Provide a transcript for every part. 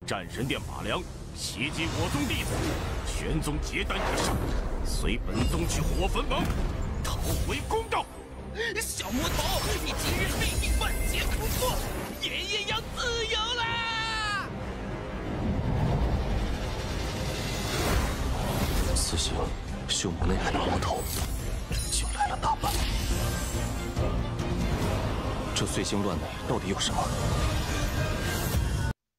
战神殿马良袭击我宗弟子，玄宗结丹以上，随本宗去火焚王，讨回公道。小魔头，你今日必定万劫不复，爷爷要自由啦！此行修魔内海的魔头就来了大半。这碎星乱内到底有什么？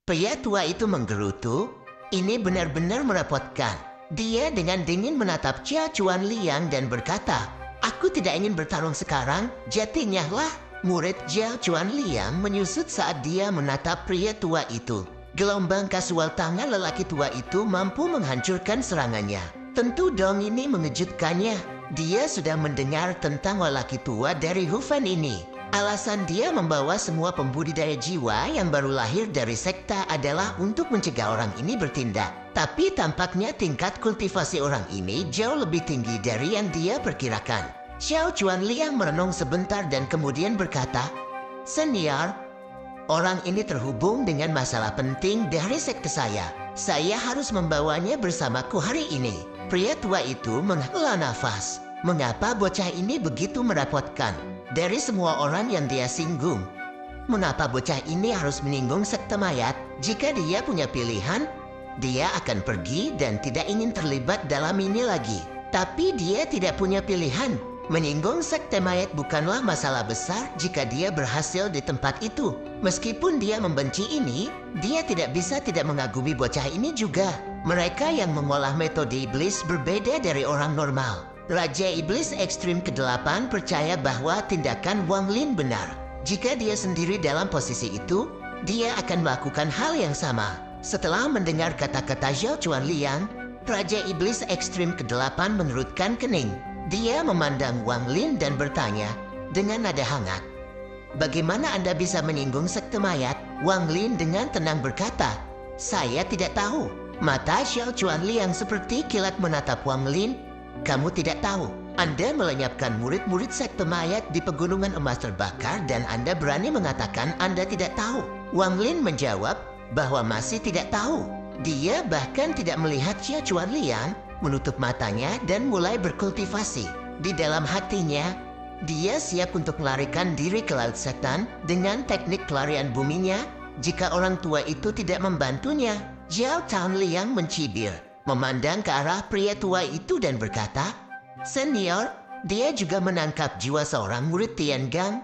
Pria tua itu menggerutu. Ini benar-benar merepotkan. Dia dengan dingin menatap Xiao Chuan Liang dan berkata, "Aku tidak ingin bertarung sekarang." Jatinya lah, murid Xiao Chuan Liang menyusut saat dia menatap pria tua itu. Gelombang kasual tangan lelaki tua itu mampu menghancurkan serangannya. Tentu dong ini mengejutkannya. Dia sudah mendengar tentang lelaki tua dari Hufan ini. Alasan dia membawa semua pembudidaya jiwa yang baru lahir dari sekta adalah untuk mencegah orang ini bertindak. Tapi tampaknya tingkat kultivasi orang ini jauh lebih tinggi dari yang dia perkirakan. Xiao Chuan Liang merenung sebentar dan kemudian berkata, "Senior, orang ini terhubung dengan masalah penting dari sekte saya. Saya harus membawanya bersamaku hari ini." Pria tua itu menghela nafas. Mengapa bocah ini begitu merepotkan? Dari semua orang yang dia singgung, mengapa bocah ini harus menyinggung sekte mayat? Jika dia punya pilihan, dia akan pergi dan tidak ingin terlibat dalam ini lagi. Tapi dia tidak punya pilihan. Menyinggung sekte mayat bukanlah masalah besar jika dia berhasil di tempat itu. Meskipun dia membenci ini, dia tidak bisa tidak mengagumi bocah ini juga. Mereka yang mengolah metode iblis berbeda dari orang normal. Raja Iblis Ekstrim ke-8 percaya bahwa tindakan Wang Lin benar. Jika dia sendiri dalam posisi itu, dia akan melakukan hal yang sama. Setelah mendengar kata-kata Xiao Chuan Liang, Raja Iblis Ekstrim ke-8 mengerutkan kening. Dia memandang Wang Lin dan bertanya dengan nada hangat, "Bagaimana Anda bisa menyinggung sekte mayat?" Wang Lin dengan tenang berkata, "Saya tidak tahu." Mata Xiao Chuan Liang seperti kilat menatap Wang Lin. "Kamu tidak tahu. Anda melenyapkan murid-murid sekte mayat di pegunungan emas terbakar dan Anda berani mengatakan Anda tidak tahu." Wang Lin menjawab bahwa masih tidak tahu. Dia bahkan tidak melihat Xiao Chuan Liang, menutup matanya dan mulai berkultivasi. Di dalam hatinya, dia siap untuk melarikan diri ke Laut Setan dengan teknik pelarian buminya jika orang tua itu tidak membantunya. Xiao Chuan Liang mencibir, memandang ke arah pria tua itu dan berkata, "Senior, dia juga menangkap jiwa seorang murid Tiangang,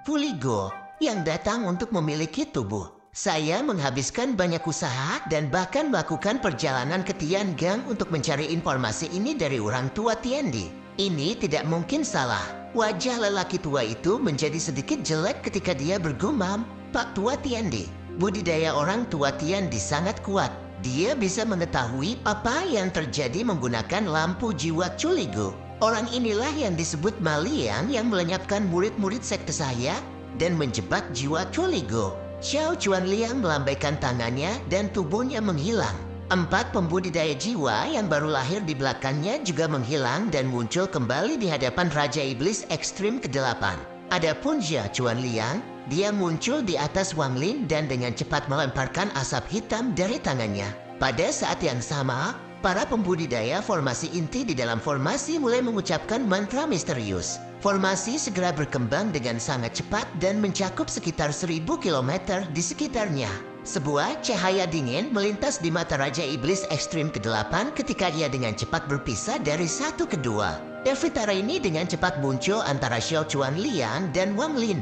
Fuligo, yang datang untuk memiliki tubuh. Saya menghabiskan banyak usaha dan bahkan melakukan perjalanan ke Tiangang untuk mencari informasi ini dari orang tua Tiandi. Ini tidak mungkin salah." Wajah lelaki tua itu menjadi sedikit jelek ketika dia bergumam, "Pak Tua Tiandi, budidaya orang tua Tiandi sangat kuat. Dia bisa mengetahui apa yang terjadi menggunakan lampu jiwa Culigo. Orang inilah yang disebut Maliang yang melenyapkan murid-murid sekte saya dan menjebak jiwa Culigo." Xiao Chuan Liang melambaikan tangannya dan tubuhnya menghilang. 4 pembudidaya jiwa yang baru lahir di belakangnya juga menghilang dan muncul kembali di hadapan Raja Iblis Ekstrim ke-8. Adapun Xiao Chuan Liang, dia muncul di atas Wang Lin dan dengan cepat melemparkan asap hitam dari tangannya. Pada saat yang sama, para pembudidaya formasi inti di dalam formasi mulai mengucapkan mantra misterius. Formasi segera berkembang dengan sangat cepat dan mencakup sekitar 1000 km di sekitarnya. Sebuah cahaya dingin melintas di mata Raja Iblis Ekstrim ke-8 ketika ia dengan cepat berpisah dari satu ke dua. Evitara ini dengan cepat muncul antara Xiao Chuan Liang dan Wang Lin.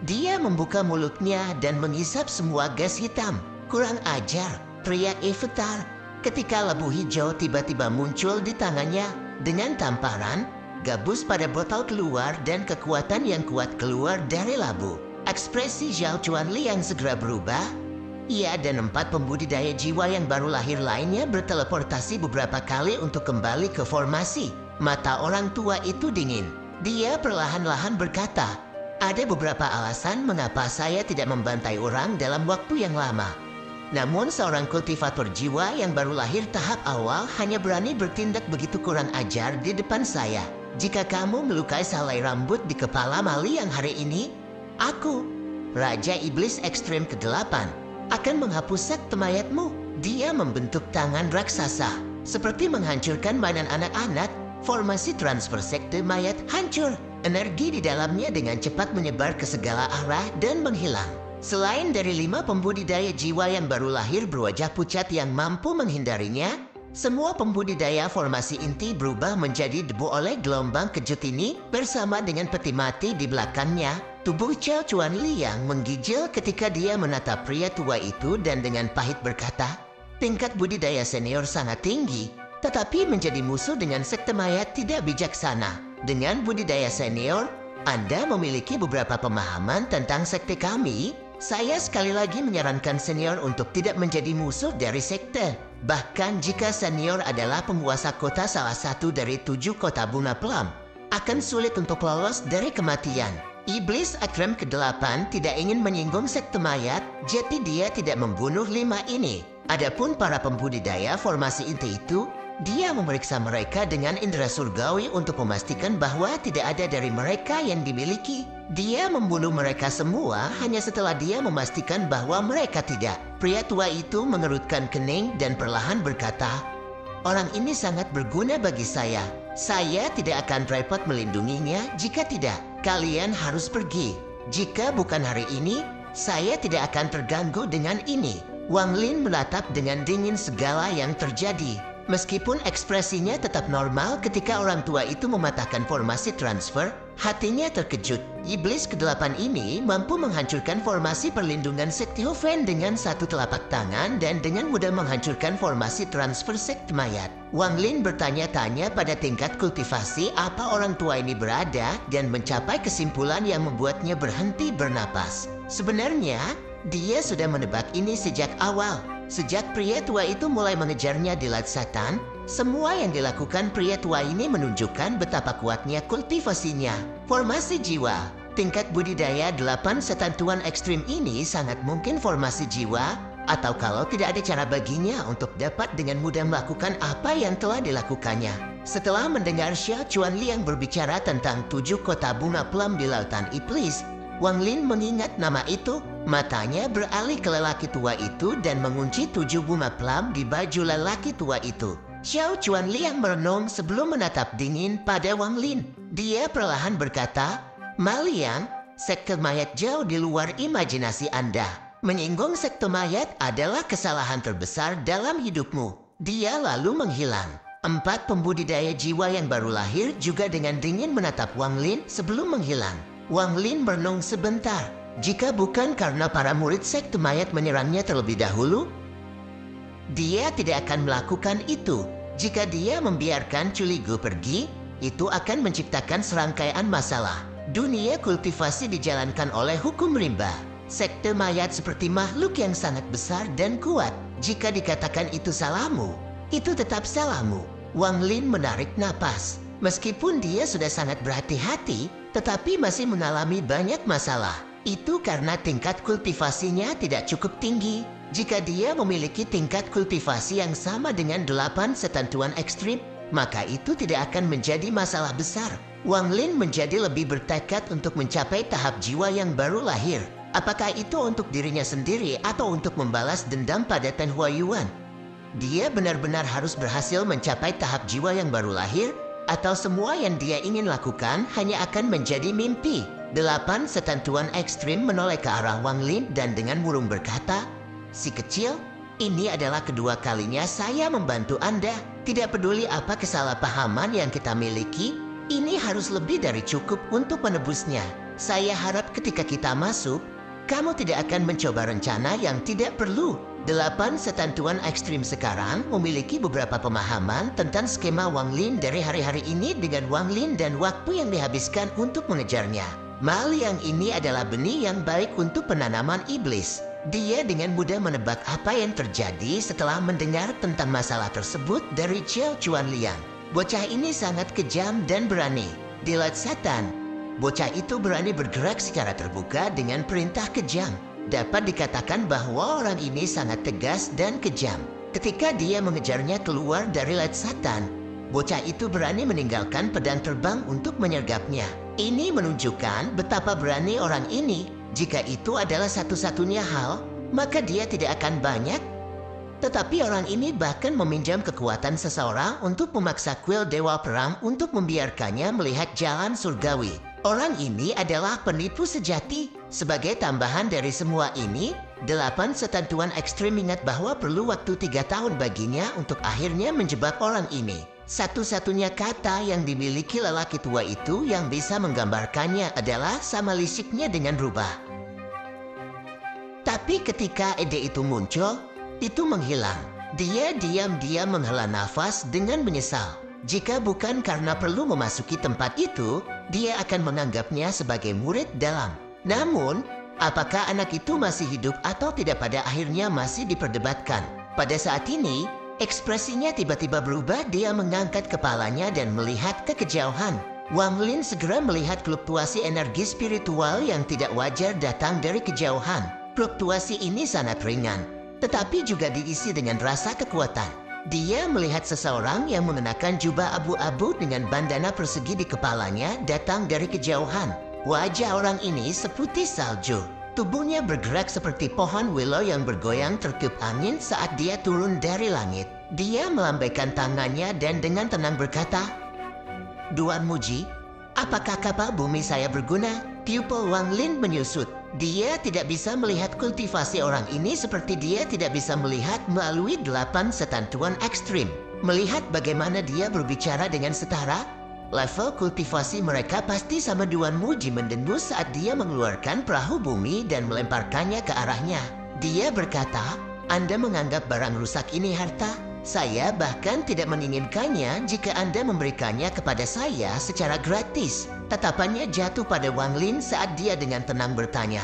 Dia membuka mulutnya dan menghisap semua gas hitam. "Kurang ajar," teriak Evitara ketika labu hijau tiba-tiba muncul di tangannya. Dengan tamparan, gabus pada botol keluar dan kekuatan yang kuat keluar dari labu. Ekspresi Xiao Chuan Liang segera berubah. Ia dan 4 pembudidaya jiwa yang baru lahir lainnya berteleportasi beberapa kali untuk kembali ke formasi. Mata orang tua itu dingin. Dia perlahan-lahan berkata, "Ada beberapa alasan mengapa saya tidak membantai orang dalam waktu yang lama. Namun seorang kultivator jiwa yang baru lahir tahap awal hanya berani bertindak begitu kurang ajar di depan saya. Jika kamu melukai sehelai rambut di kepala Mali yang hari ini, aku, Raja Iblis Ekstrim ke-8, akan menghapus sekte mayatmu. Dia membentuk tangan raksasa. Seperti menghancurkan mainan anak-anak, formasi transfer sekte mayat hancur. Energi di dalamnya dengan cepat menyebar ke segala arah dan menghilang. Selain dari 5 pembudidaya jiwa yang baru lahir berwajah pucat yang mampu menghindarinya, semua pembudidaya formasi inti berubah menjadi debu oleh gelombang kejut ini bersama dengan peti mati di belakangnya. Tubuh Xiao Chuanliang menggigil ketika dia menatap pria tua itu dan dengan pahit berkata, tingkat budidaya senior sangat tinggi, tetapi menjadi musuh dengan sekte mayat tidak bijaksana. Dengan budidaya senior, Anda memiliki beberapa pemahaman tentang sekte kami. Saya sekali lagi menyarankan senior untuk tidak menjadi musuh dari sekte. Bahkan jika senior adalah penguasa kota salah satu dari 7 kota bunga plum, akan sulit untuk lolos dari kematian. Iblis Akram ke-8 tidak ingin menyinggung sekte mayat, jadi dia tidak membunuh 5 ini. Adapun para pembudidaya formasi inti itu, dia memeriksa mereka dengan indera surgawi untuk memastikan bahwa tidak ada dari mereka yang dimiliki. Dia membunuh mereka semua hanya setelah dia memastikan bahwa mereka tidak. Pria tua itu mengerutkan kening dan perlahan berkata, orang ini sangat berguna bagi saya. Saya tidak akan repot melindunginya jika tidak. Kalian harus pergi. Jika bukan hari ini, saya tidak akan terganggu dengan ini. Wang Lin menatap dengan dingin segala yang terjadi. Meskipun ekspresinya tetap normal ketika orang tua itu mematahkan formasi transfer, hatinya terkejut. Iblis ke-8 ini mampu menghancurkan formasi perlindungan sekte Hoven dengan satu telapak tangan dan dengan mudah menghancurkan formasi transfer sekte mayat. Wang Lin bertanya-tanya pada tingkat kultivasi apa orang tua ini berada dan mencapai kesimpulan yang membuatnya berhenti bernapas. Sebenarnya, dia sudah menebak ini sejak awal. Sejak pria tua itu mulai mengejarnya di Lat Satan, semua yang dilakukan pria tua ini menunjukkan betapa kuatnya kultivasinya. Formasi jiwa, tingkat budidaya 8 setan tuan ekstrim ini sangat mungkin formasi jiwa, atau kalau tidak ada cara baginya untuk dapat dengan mudah melakukan apa yang telah dilakukannya. Setelah mendengar Xiao Chuanliang berbicara tentang 7 kota bunga plum di Lautan Iblis, Wang Lin mengingat nama itu. Matanya beralih ke lelaki tua itu dan mengunci 7 bunga plum di baju lelaki tua itu. Xiao Chuanliang merenung sebelum menatap dingin pada Wang Lin. Dia perlahan berkata, Ma Liang, sekte mayat jauh di luar imajinasi Anda. Menyinggung sekte mayat adalah kesalahan terbesar dalam hidupmu. Dia lalu menghilang. 4 pembudidaya jiwa yang baru lahir juga dengan dingin menatap Wang Lin sebelum menghilang. Wang Lin merenung sebentar. Jika bukan karena para murid sekte mayat menyerangnya terlebih dahulu, dia tidak akan melakukan itu. Jika dia membiarkan Culigu pergi, itu akan menciptakan serangkaian masalah. Dunia kultivasi dijalankan oleh hukum rimba. Sekte mayat seperti makhluk yang sangat besar dan kuat. Jika dikatakan itu salahmu, itu tetap salahmu. Wang Lin menarik napas. Meskipun dia sudah sangat berhati-hati, tetapi masih mengalami banyak masalah. Itu karena tingkat kultivasinya tidak cukup tinggi. Jika dia memiliki tingkat kultivasi yang sama dengan 8 setan tuan ekstrim, maka itu tidak akan menjadi masalah besar. Wang Lin menjadi lebih bertekad untuk mencapai tahap jiwa yang baru lahir. Apakah itu untuk dirinya sendiri atau untuk membalas dendam pada Ten Huayuan? Dia benar-benar harus berhasil mencapai tahap jiwa yang baru lahir, atau semua yang dia ingin lakukan hanya akan menjadi mimpi. 8 setan tuan ekstrim menoleh ke arah Wang Lin dan dengan murung berkata, si kecil, ini adalah kedua kalinya saya membantu Anda. Tidak peduli apa kesalahpahaman yang kita miliki, ini harus lebih dari cukup untuk menebusnya. Saya harap ketika kita masuk, kamu tidak akan mencoba rencana yang tidak perlu. 8 setan tuan ekstrim sekarang memiliki beberapa pemahaman tentang skema Wang Lin dari hari-hari ini dengan Wang Lin dan waktu yang dihabiskan untuk mengejarnya. Ma Liang ini adalah benih yang baik untuk penanaman iblis. Dia dengan mudah menebak apa yang terjadi setelah mendengar tentang masalah tersebut dari Xiao Chuanliang. Bocah ini sangat kejam dan berani. Di Lat Satan, bocah itu berani bergerak secara terbuka dengan perintah kejam. Dapat dikatakan bahwa orang ini sangat tegas dan kejam. Ketika dia mengejarnya keluar dari Lat Satan, bocah itu berani meninggalkan pedang terbang untuk menyergapnya. Ini menunjukkan betapa berani orang ini. Jika itu adalah satu-satunya hal, maka dia tidak akan banyak. Tetapi orang ini bahkan meminjam kekuatan seseorang untuk memaksa kuil Dewa Perang untuk membiarkannya melihat jalan surgawi. Orang ini adalah penipu sejati. Sebagai tambahan dari semua ini, 8 setan tuan ekstrim ingat bahwa perlu waktu 3 tahun baginya untuk akhirnya menjebak orang ini. Satu-satunya kata yang dimiliki lelaki tua itu yang bisa menggambarkannya adalah sama lisiknya dengan rubah. Tapi ketika ide itu muncul, itu menghilang. Dia diam-diam menghela nafas dengan menyesal. Jika bukan karena perlu memasuki tempat itu, dia akan menganggapnya sebagai murid dalam. Namun, apakah anak itu masih hidup atau tidak pada akhirnya masih diperdebatkan. Pada saat ini, ekspresinya tiba-tiba berubah. Dia mengangkat kepalanya dan melihat ke kejauhan. Wang Lin segera melihat fluktuasi energi spiritual yang tidak wajar datang dari kejauhan. Fluktuasi ini sangat ringan, tetapi juga diisi dengan rasa kekuatan. Dia melihat seseorang yang mengenakan jubah abu-abu dengan bandana persegi di kepalanya datang dari kejauhan. Wajah orang ini seputih salju. Tubuhnya bergerak seperti pohon willow yang bergoyang tertiup angin saat dia turun dari langit. Dia melambaikan tangannya dan dengan tenang berkata, "Tuan Muji, apakah kapal bumi saya berguna?" Pupil Wang Lin menyusut. Dia tidak bisa melihat kultivasi orang ini seperti dia tidak bisa melihat melalui 8 setan tuan ekstrim. Melihat bagaimana dia berbicara dengan setara, level kultivasi mereka pasti sama Tuan Muji mendengus saat dia mengeluarkan perahu bumi dan melemparkannya ke arahnya. Dia berkata, "Anda menganggap barang rusak ini harta? Saya bahkan tidak menginginkannya jika Anda memberikannya kepada saya secara gratis." Tatapannya jatuh pada Wang Lin saat dia dengan tenang bertanya,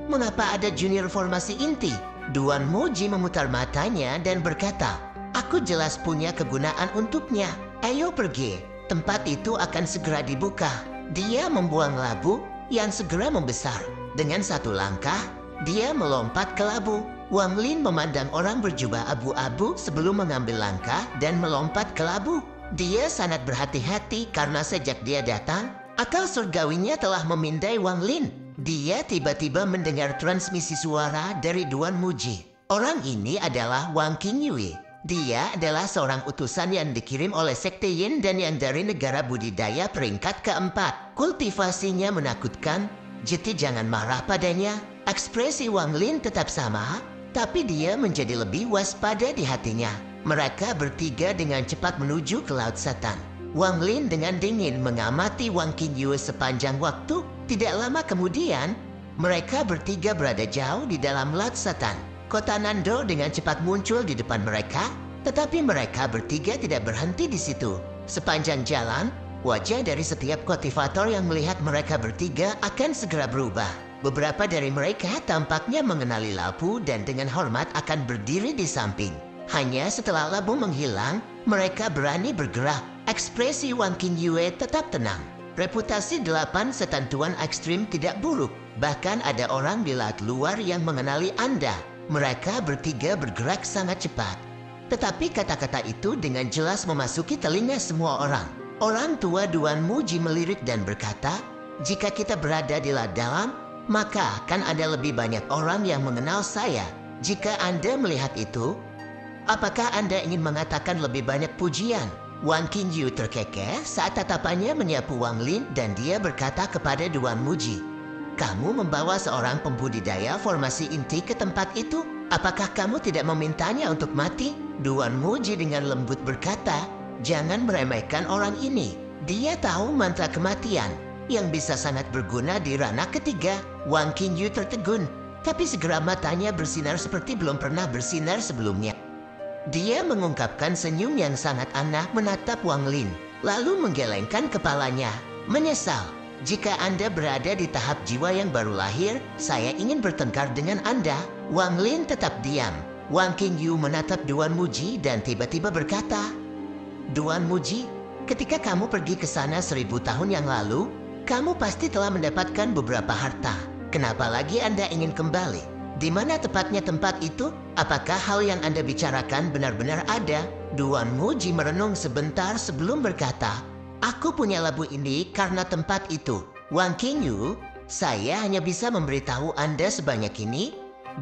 "Mengapa ada junior formasi inti?" Tuan Muji memutar matanya dan berkata, "Aku jelas punya kegunaan untuknya. Ayo pergi. Tempat itu akan segera dibuka." Dia membuang labu yang segera membesar. Dengan satu langkah, dia melompat ke labu. Wang Lin memandang orang berjubah abu-abu sebelum mengambil langkah dan melompat ke labu. Dia sangat berhati-hati karena sejak dia datang, akal surgawinya telah memindai Wang Lin. Dia tiba-tiba mendengar transmisi suara dari Tuan Muji. Orang ini adalah Wang Qingyue. Dia adalah seorang utusan yang dikirim oleh Sekte Yin dan yang dari negara budidaya peringkat keempat. Kultivasinya menakutkan, jadi jangan marah padanya. Ekspresi Wang Lin tetap sama, tapi dia menjadi lebih waspada di hatinya. Mereka bertiga dengan cepat menuju ke Laut Setan. Wang Lin dengan dingin mengamati Wang Qingyue sepanjang waktu. Tidak lama kemudian, mereka bertiga berada jauh di dalam Laut Setan. Kota Nando dengan cepat muncul di depan mereka, tetapi mereka bertiga tidak berhenti di situ. Sepanjang jalan, wajah dari setiap kultivator yang melihat mereka bertiga akan segera berubah. Beberapa dari mereka tampaknya mengenali labu dan dengan hormat akan berdiri di samping. Hanya setelah labu menghilang, mereka berani bergerak. Ekspresi Wang Qingyue tetap tenang. Reputasi 8 setan tuan ekstrim tidak buruk. Bahkan ada orang di laut luar yang mengenali Anda. Mereka bertiga bergerak sangat cepat. Tetapi kata-kata itu dengan jelas memasuki telinga semua orang. Orang tua Tuan Muji melirik dan berkata, "Jika kita berada di laut dalam, maka akan ada lebih banyak orang yang mengenal saya. Jika Anda melihat itu, apakah Anda ingin mengatakan lebih banyak pujian?" Wang Qingyue terkekeh saat tatapannya menyapu Wang Lin dan dia berkata kepada Tuan Muji, "Kamu membawa seorang pembudidaya formasi inti ke tempat itu. Apakah kamu tidak memintanya untuk mati?" Tuan Muji dengan lembut berkata, "Jangan meremehkan orang ini. Dia tahu mantra kematian yang bisa sangat berguna di ranah ketiga." Wang Qingyue tertegun, tapi segera matanya bersinar seperti belum pernah bersinar sebelumnya. Dia mengungkapkan senyum yang sangat aneh menatap Wang Lin, lalu menggelengkan kepalanya. "Menyesal. Jika Anda berada di tahap jiwa yang baru lahir, saya ingin bertengkar dengan Anda." Wang Lin tetap diam. Wang Qingyue menatap Tuan Muji dan tiba-tiba berkata, "Tuan Muji, ketika kamu pergi ke sana 1000 tahun yang lalu, kamu pasti telah mendapatkan beberapa harta. Kenapa lagi Anda ingin kembali? Di mana tepatnya tempat itu? Apakah hal yang Anda bicarakan benar-benar ada?" Tuan Muji merenung sebentar sebelum berkata, "Aku punya labu ini karena tempat itu." Wang Qingyue, saya hanya bisa memberitahu Anda sebanyak ini.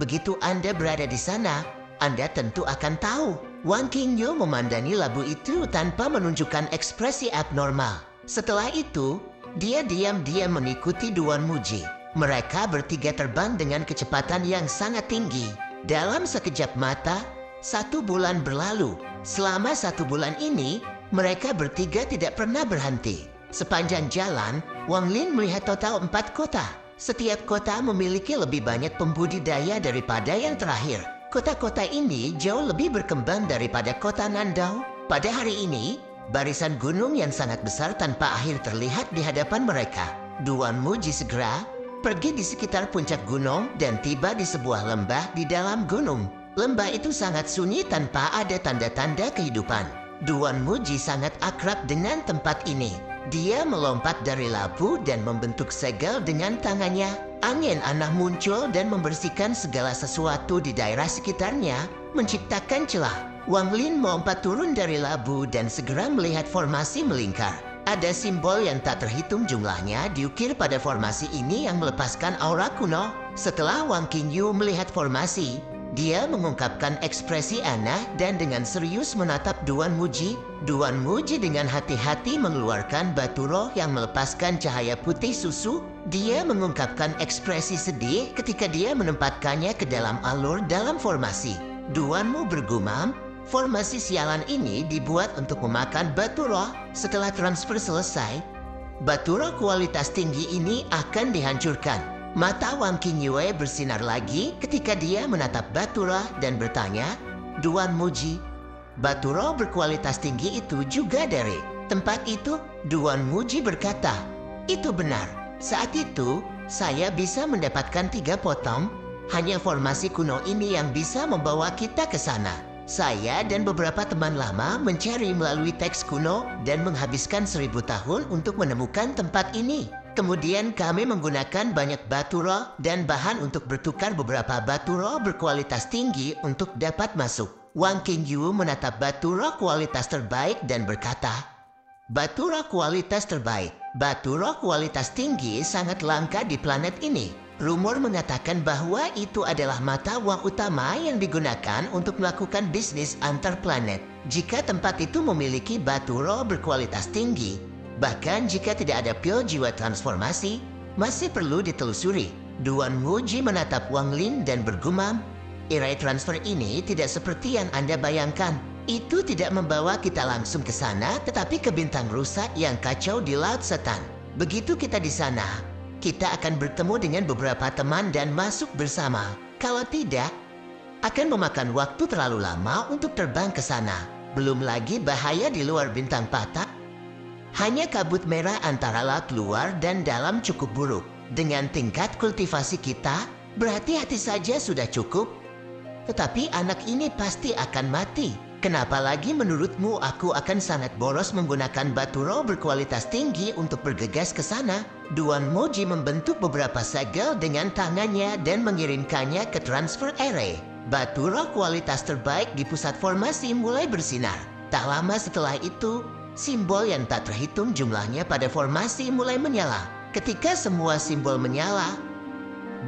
Begitu Anda berada di sana, Anda tentu akan tahu. Wang Qingyu memandangi labu itu tanpa menunjukkan ekspresi abnormal. Setelah itu, dia diam-diam mengikuti Duan Muji. Mereka bertiga terbang dengan kecepatan yang sangat tinggi. Dalam sekejap mata, 1 bulan berlalu. Selama 1 bulan ini, mereka bertiga tidak pernah berhenti. Sepanjang jalan, Wang Lin melihat total 4 kota. Setiap kota memiliki lebih banyak pembudidaya daripada yang terakhir. Kota-kota ini jauh lebih berkembang daripada kota Nandao. Pada hari ini, barisan gunung yang sangat besar tanpa akhir terlihat di hadapan mereka. Duan Muji segera pergi di sekitar puncak gunung dan tiba di sebuah lembah di dalam gunung. Lembah itu sangat sunyi tanpa ada tanda-tanda kehidupan. Duan Muji sangat akrab dengan tempat ini. Dia melompat dari labu dan membentuk segel dengan tangannya. Angin aneh muncul dan membersihkan segala sesuatu di daerah sekitarnya, menciptakan celah. Wang Lin melompat turun dari labu dan segera melihat formasi melingkar. Ada simbol yang tak terhitung jumlahnya diukir pada formasi ini yang melepaskan aura kuno. Setelah Wang Qingyu melihat formasi, dia mengungkapkan ekspresi aneh dan dengan serius menatap Duan Muji. Duan Muji dengan hati-hati mengeluarkan batu roh yang melepaskan cahaya putih susu. Dia mengungkapkan ekspresi sedih ketika dia menempatkannya ke dalam alur dalam formasi. Duanmu bergumam, formasi sialan ini dibuat untuk memakan batu roh. Setelah transfer selesai, batu roh kualitas tinggi ini akan dihancurkan. Mata Wang Qingyu bersinar lagi ketika dia menatap batu roh dan bertanya, Duan Muji, batu roh berkualitas tinggi itu juga dari tempat itu? Duan Muji berkata, itu benar. Saat itu, saya bisa mendapatkan 3 potong. Hanya formasi kuno ini yang bisa membawa kita ke sana. Saya dan beberapa teman lama mencari melalui teks kuno dan menghabiskan 1000 tahun untuk menemukan tempat ini. Kemudian kami menggunakan banyak batu roh dan bahan untuk bertukar beberapa batu roh berkualitas tinggi untuk dapat masuk. Wang Qingyu menatap batu roh kualitas terbaik dan berkata, batu roh kualitas terbaik. Batu roh kualitas tinggi sangat langka di planet ini. Rumor mengatakan bahwa itu adalah mata uang utama yang digunakan untuk melakukan bisnis antar planet. Jika tempat itu memiliki batu roh berkualitas tinggi, bahkan jika tidak ada pil jiwa transformasi, masih perlu ditelusuri. Duan Muji menatap Wang Lin dan bergumam, Irai transfer ini tidak seperti yang Anda bayangkan. Itu tidak membawa kita langsung ke sana, tetapi ke bintang rusak yang kacau di Laut Setan. Begitu kita di sana, kita akan bertemu dengan beberapa teman dan masuk bersama. Kalau tidak, akan memakan waktu terlalu lama untuk terbang ke sana. Belum lagi bahaya di luar bintang patah. Hanya kabut merah antara laut luar dan dalam cukup buruk. Dengan tingkat kultivasi kita, berhati-hati saja sudah cukup. Tetapi anak ini pasti akan mati. Kenapa lagi menurutmu aku akan sangat boros menggunakan batu roh berkualitas tinggi untuk bergegas ke sana? Duan Muji membentuk beberapa segel dengan tangannya dan mengirimkannya ke transfer array. Batu roh kualitas terbaik di pusat formasi mulai bersinar. Tak lama setelah itu, simbol yang tak terhitung jumlahnya pada formasi mulai menyala. Ketika semua simbol menyala,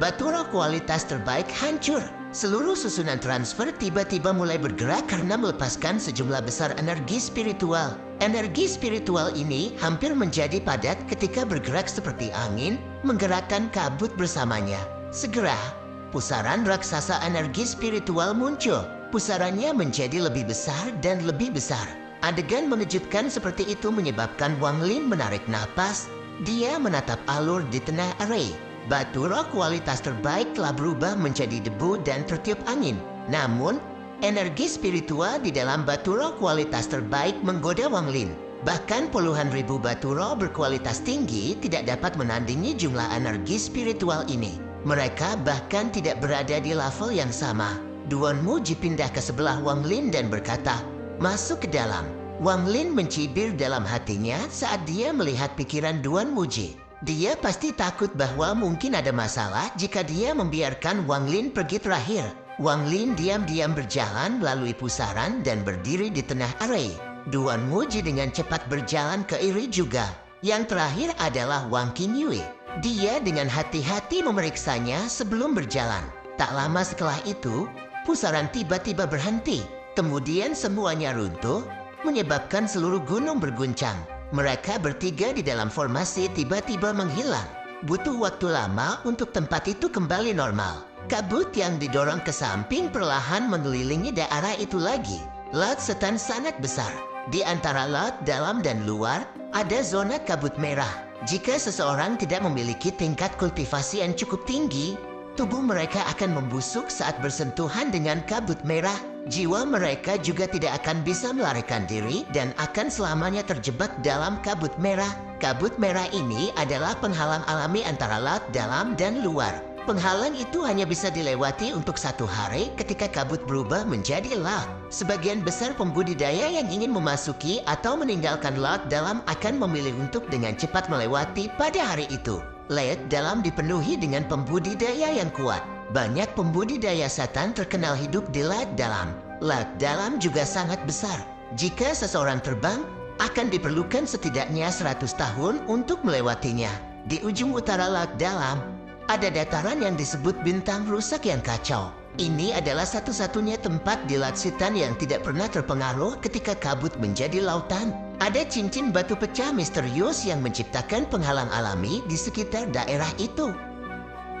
batu roh kualitas terbaik hancur. Seluruh susunan transfer tiba-tiba mulai bergerak karena melepaskan sejumlah besar energi spiritual. Energi spiritual ini hampir menjadi padat ketika bergerak seperti angin, menggerakkan kabut bersamanya. Segera, pusaran raksasa energi spiritual muncul. Pusarannya menjadi lebih besar dan lebih besar. Adegan mengejutkan seperti itu menyebabkan Wang Lin menarik napas. Dia menatap alur di tengah array. Batu roh kualitas terbaik telah berubah menjadi debu dan tertiup angin. Namun, energi spiritual di dalam batu roh kualitas terbaik menggoda Wang Lin. Bahkan puluhan ribu batu roh berkualitas tinggi tidak dapat menandingi jumlah energi spiritual ini. Mereka bahkan tidak berada di level yang sama. Duan Muji pindah ke sebelah Wang Lin dan berkata, masuk ke dalam. Wang Lin mencibir dalam hatinya saat dia melihat pikiran Duan Muji. Dia pasti takut bahwa mungkin ada masalah jika dia membiarkan Wang Lin pergi terakhir. Wang Lin diam-diam berjalan melalui pusaran dan berdiri di tengah array. Duan Muji dengan cepat berjalan ke Iri juga. Yang terakhir adalah Wang Qingyu. Dia dengan hati-hati memeriksanya sebelum berjalan. Tak lama setelah itu, pusaran tiba-tiba berhenti. Kemudian semuanya runtuh, menyebabkan seluruh gunung berguncang. Mereka bertiga di dalam formasi tiba-tiba menghilang. Butuh waktu lama untuk tempat itu kembali normal. Kabut yang didorong ke samping perlahan mengelilingi daerah itu lagi. Laut Setan sangat besar. Di antara laut dalam dan luar, ada zona kabut merah. Jika seseorang tidak memiliki tingkat kultivasi yang cukup tinggi, tubuh mereka akan membusuk saat bersentuhan dengan kabut merah. Jiwa mereka juga tidak akan bisa melarikan diri dan akan selamanya terjebak dalam kabut merah. Kabut merah ini adalah penghalang alami antara laut dalam dan luar. Penghalang itu hanya bisa dilewati untuk 1 hari ketika kabut berubah menjadi laut. Sebagian besar pembudidaya yang ingin memasuki atau meninggalkan laut dalam akan memilih untuk dengan cepat melewati pada hari itu. Laut dalam dipenuhi dengan pembudidaya yang kuat. Banyak pembudidaya setan terkenal hidup di laut dalam. Laut dalam juga sangat besar. Jika seseorang terbang, akan diperlukan setidaknya 100 tahun untuk melewatinya. Di ujung utara laut dalam, ada dataran yang disebut bintang rusak yang kacau. Ini adalah satu-satunya tempat di Laut Setan yang tidak pernah terpengaruh ketika kabut menjadi lautan. Ada cincin batu pecah misterius yang menciptakan penghalang alami di sekitar daerah itu.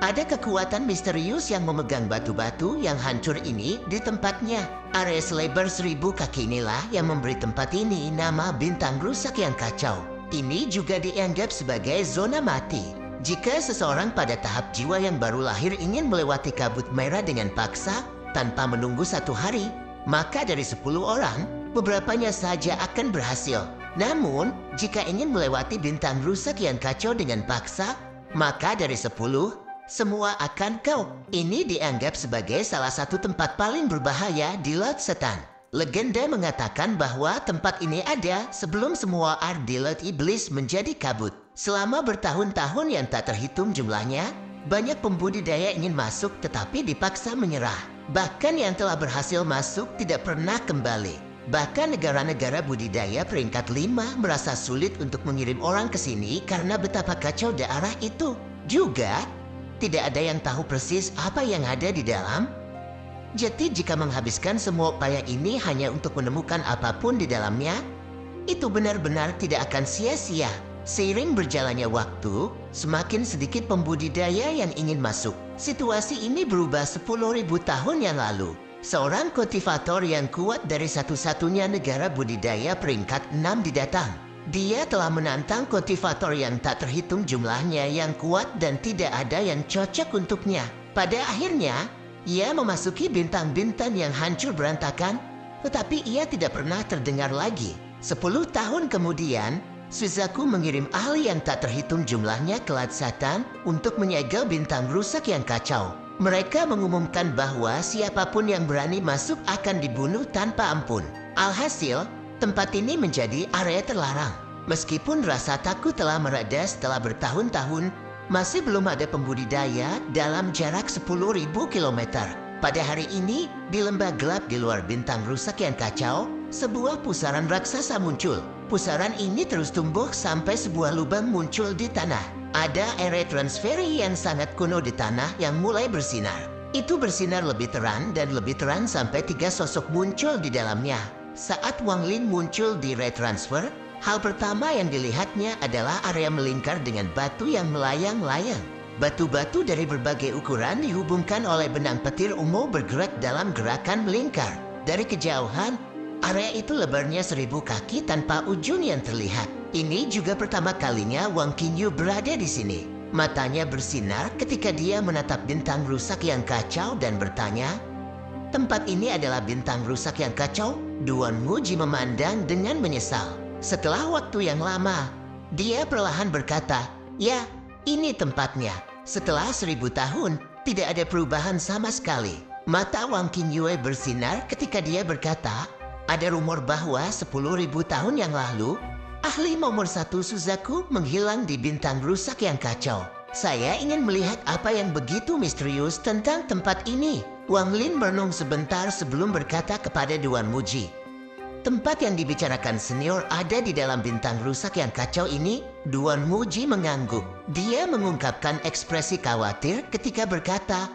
Ada kekuatan misterius yang memegang batu-batu yang hancur ini di tempatnya. Area selebar 1000 kaki inilah yang memberi tempat ini nama bintang rusak yang kacau. Ini juga dianggap sebagai zona mati. Jika seseorang pada tahap jiwa yang baru lahir ingin melewati kabut merah dengan paksa tanpa menunggu 1 hari, maka dari 10 orang, beberapanya saja akan berhasil. Namun, jika ingin melewati bintang rusak yang kacau dengan paksa, maka dari 10, semua akan kau. Ini dianggap sebagai salah satu tempat paling berbahaya di Laut Setan. Legenda mengatakan bahwa tempat ini ada sebelum semua air di Laut Iblis menjadi kabut. Selama bertahun-tahun yang tak terhitung jumlahnya, banyak pembudidaya ingin masuk tetapi dipaksa menyerah. Bahkan yang telah berhasil masuk tidak pernah kembali. Bahkan negara-negara budidaya peringkat 5 merasa sulit untuk mengirim orang ke sini karena betapa kacau daerah itu. Juga, tidak ada yang tahu persis apa yang ada di dalam. Jadi jika menghabiskan semua upaya ini hanya untuk menemukan apapun di dalamnya, itu benar-benar tidak akan sia-sia. Seiring berjalannya waktu, semakin sedikit pembudidaya yang ingin masuk. Situasi ini berubah 10.000 tahun yang lalu. Seorang kultivator yang kuat dari satu-satunya negara budidaya peringkat 6 didatang. Dia telah menantang kultivator yang tak terhitung jumlahnya yang kuat dan tidak ada yang cocok untuknya. Pada akhirnya, ia memasuki bintang-bintang yang hancur berantakan, tetapi ia tidak pernah terdengar lagi. 10 tahun kemudian, Suzaku mengirim ahli yang tak terhitung jumlahnya ke Laut Setan untuk menyegel bintang rusak yang kacau. Mereka mengumumkan bahwa siapapun yang berani masuk akan dibunuh tanpa ampun. Alhasil, tempat ini menjadi area terlarang. Meskipun rasa takut telah mereda setelah bertahun-tahun, masih belum ada pembudidaya dalam jarak 10.000 kilometer. Pada hari ini, di lembah gelap di luar bintang rusak yang kacau, sebuah pusaran raksasa muncul. Pusaran ini terus tumbuh sampai sebuah lubang muncul di tanah. Ada area transferi yang sangat kuno di tanah yang mulai bersinar. Itu bersinar lebih terang dan lebih terang sampai 3 sosok muncul di dalamnya. Saat Wang Lin muncul di retransfer, hal pertama yang dilihatnya adalah area melingkar dengan batu yang melayang-layang. Batu-batu dari berbagai ukuran dihubungkan oleh benang petir ungu bergerak dalam gerakan melingkar. Dari kejauhan, area itu lebarnya 1000 kaki tanpa ujung yang terlihat. Ini juga pertama kalinya Wang Qingyu berada di sini. Matanya bersinar ketika dia menatap bintang rusak yang kacau dan bertanya, "Tempat ini adalah bintang rusak yang kacau?" Duan Muji memandang dengan menyesal. Setelah waktu yang lama, dia perlahan berkata, "Ya, ini tempatnya." Setelah 1000 tahun, tidak ada perubahan sama sekali. Mata Wang Qingyu bersinar ketika dia berkata, "Ada rumor bahwa 10.000 tahun yang lalu, ahli nomor 1 Suzaku menghilang di bintang rusak yang kacau. Saya ingin melihat apa yang begitu misterius tentang tempat ini." Wang Lin merenung sebentar sebelum berkata kepada Duan Muji, "Tempat yang dibicarakan senior ada di dalam bintang rusak yang kacau ini?" Duan Muji mengangguk. Dia mengungkapkan ekspresi khawatir ketika berkata,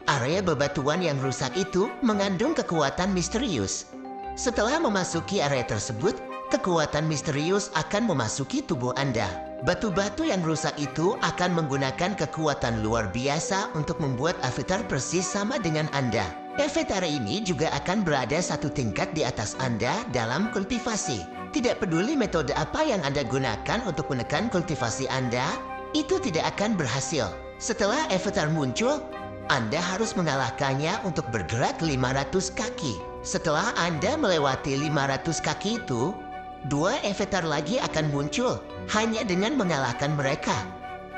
Area bebatuan yang rusak itu mengandung kekuatan misterius. Setelah memasuki area tersebut, kekuatan misterius akan memasuki tubuh Anda. Batu-batu yang rusak itu akan menggunakan kekuatan luar biasa untuk membuat avatar persis sama dengan Anda. Avatar ini juga akan berada satu tingkat di atas Anda dalam kultivasi. Tidak peduli metode apa yang Anda gunakan untuk menekan kultivasi Anda, itu tidak akan berhasil. Setelah avatar muncul, Anda harus mengalahkannya untuk bergerak 500 kaki. Setelah Anda melewati 500 kaki itu, 2 avatar lagi akan muncul hanya dengan mengalahkan mereka.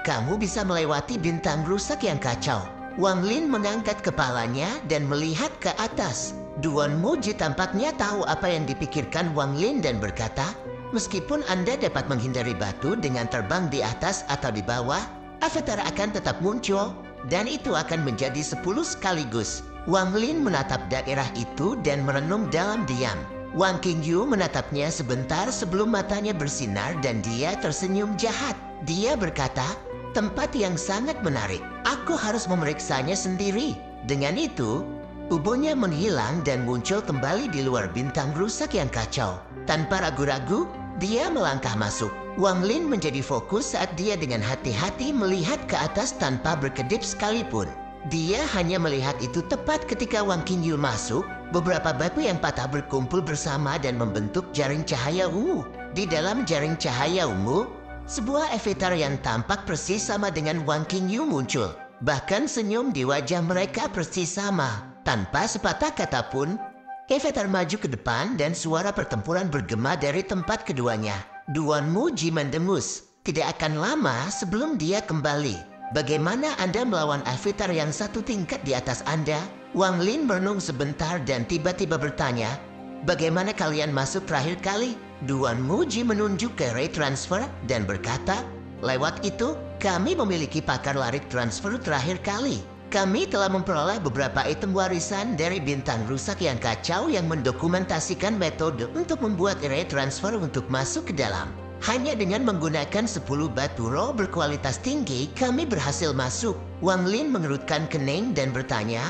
Kamu bisa melewati bintang rusak yang kacau. Wang Lin mengangkat kepalanya dan melihat ke atas. Duan Muji tampaknya tahu apa yang dipikirkan Wang Lin dan berkata, meskipun Anda dapat menghindari batu dengan terbang di atas atau di bawah, avatar akan tetap muncul dan itu akan menjadi 10 sekaligus. Wang Lin menatap daerah itu dan merenung dalam diam. Wang Qingyu menatapnya sebentar sebelum matanya bersinar dan dia tersenyum jahat. Dia berkata, tempat yang sangat menarik. Aku harus memeriksanya sendiri. Dengan itu, tubuhnya menghilang dan muncul kembali di luar bintang rusak yang kacau. Tanpa ragu-ragu, dia melangkah masuk. Wang Lin menjadi fokus saat dia dengan hati-hati melihat ke atas tanpa berkedip sekalipun. Dia hanya melihat itu tepat ketika Wang Qingyu masuk. Beberapa batu yang patah berkumpul bersama dan membentuk jaring cahaya ungu. Di dalam jaring cahaya ungu, sebuah avatar yang tampak persis sama dengan Wang Qingyu muncul. Bahkan senyum di wajah mereka persis sama. Tanpa sepatah kata pun, avatar maju ke depan dan suara pertempuran bergema dari tempat keduanya. Duan Muji mendengus. Tidak akan lama sebelum dia kembali. Bagaimana Anda melawan avatar yang satu tingkat di atas Anda? Wang Lin merenung sebentar dan tiba-tiba bertanya, bagaimana kalian masuk terakhir kali? Duan Muji menunjuk ke ray transfer dan berkata, lewat itu, kami memiliki pakar lari transfer terakhir kali. Kami telah memperoleh beberapa item warisan dari bintang rusak yang kacau yang mendokumentasikan metode untuk membuat ray transfer untuk masuk ke dalam. Hanya dengan menggunakan 10 batu roh berkualitas tinggi, kami berhasil masuk. Wang Lin mengerutkan kening dan bertanya,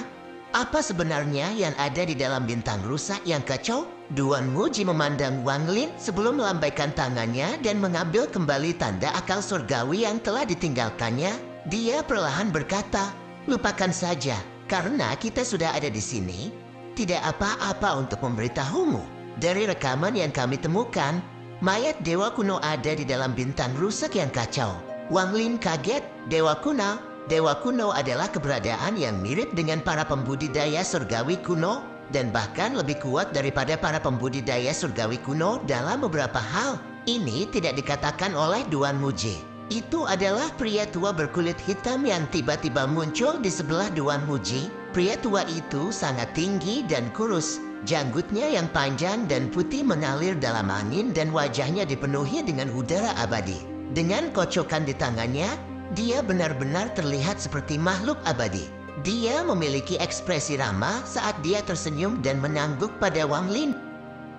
apa sebenarnya yang ada di dalam bintang rusak yang kacau? Duan Muji memandang Wang Lin sebelum melambaikan tangannya dan mengambil kembali tanda akal surgawi yang telah ditinggalkannya. Dia perlahan berkata, lupakan saja, karena kita sudah ada di sini. Tidak apa-apa untuk memberitahumu. Dari rekaman yang kami temukan, mayat dewa kuno ada di dalam bintang rusak yang kacau. Wang Lin kaget. Dewa kuno? Dewa kuno adalah keberadaan yang mirip dengan para pembudidaya surgawi kuno dan bahkan lebih kuat daripada para pembudidaya surgawi kuno dalam beberapa hal. Ini tidak dikatakan oleh Duan Muji. Itu adalah pria tua berkulit hitam yang tiba-tiba muncul di sebelah Duan Muji. Pria tua itu sangat tinggi dan kurus. Janggutnya yang panjang dan putih mengalir dalam angin dan wajahnya dipenuhi dengan udara abadi. Dengan kocokan di tangannya, dia benar-benar terlihat seperti makhluk abadi. Dia memiliki ekspresi ramah saat dia tersenyum dan mengangguk pada Wang Lin.